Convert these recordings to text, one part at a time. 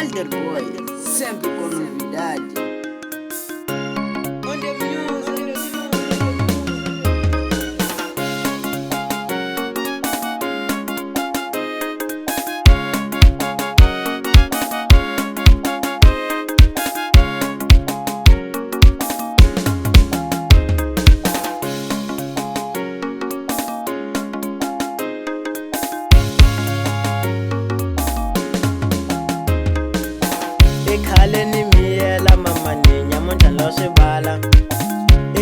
Alder Boy, sempre com novidade. Onde é khale ni miyela mama ni nyamuntlha lo swi vala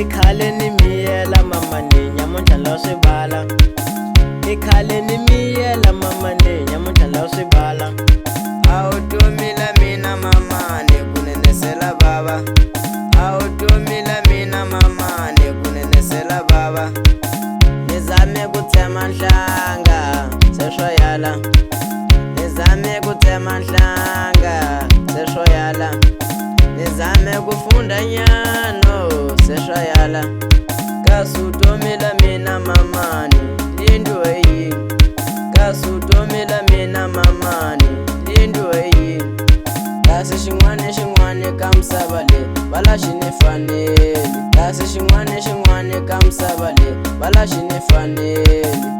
i khale ni miyela mama ni nyamuntlha lo swi vala i khale ni miyela mama ni nyamuntlha lo swi vala a wu tumila mina mama ni ku nenesela baba a wu tumila mina mama ni ku nenesela baba ni zame ku tsema nhlanga se swo yala ni zame ku tsema nhlanga se swo yala ni zame kufunda nyano se swo yala kasi utomila mina mamani into yini kasi utomila mina mamani into yini kasi xin'wana ka misava leyi vala xi ni faneli kasi xin'wana ka misava leyi vala xi ni faneli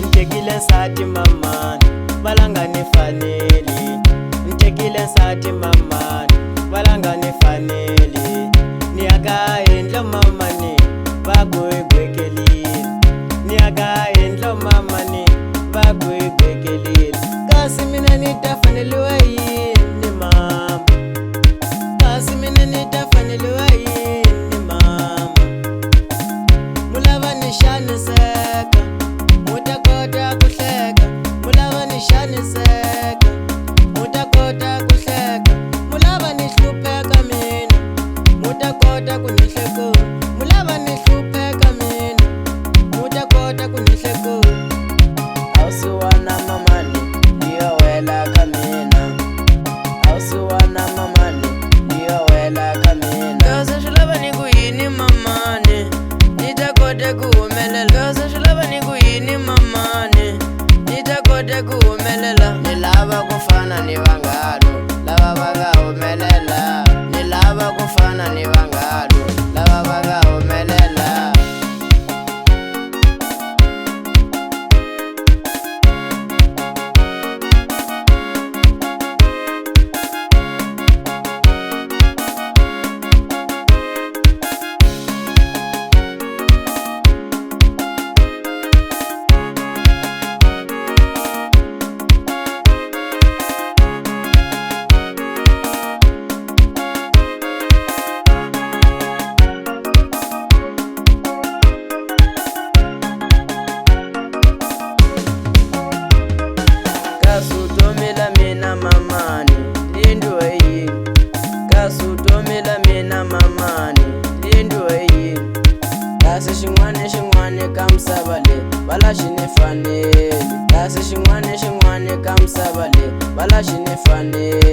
ntekile nsati mamani valanga ni faneli ntekile nsati mamani valanga ni faneli ni aka endlo mamani va ku igwekelile ni aka endlo mamani va ku igwekelile kasi mina ni ta faneliwa yini mama kasi mina ni ta faneliwa yini mama mulava ni xaniseka muta kota ku hleka mulava ni xaniseka muta kota ku hleka mulava ni hlupheka mina muta kota ku ni hlekula mulava ni hlupheka mina muta kota ku ni hlekula a wu siwana mamani liyo wela ka mina a wu siwana mamani liyo wela ka mina kasi swi lava ni ku yini mamani ni ta kota ku humelela kasi swi lava ni ku yini mamani ni ta kota ku humelela ni lava ku fana ni vanghano lava va nga humelela ni lava ku fana ni vanghano lava va nga humelela kasi utomila mina mamani into yini kasi utomila mina mamani into yini kasi xin'wana ka misava leyi vala xi ni faneli kasi xin'wana ka misava leyi vala xi ni faneli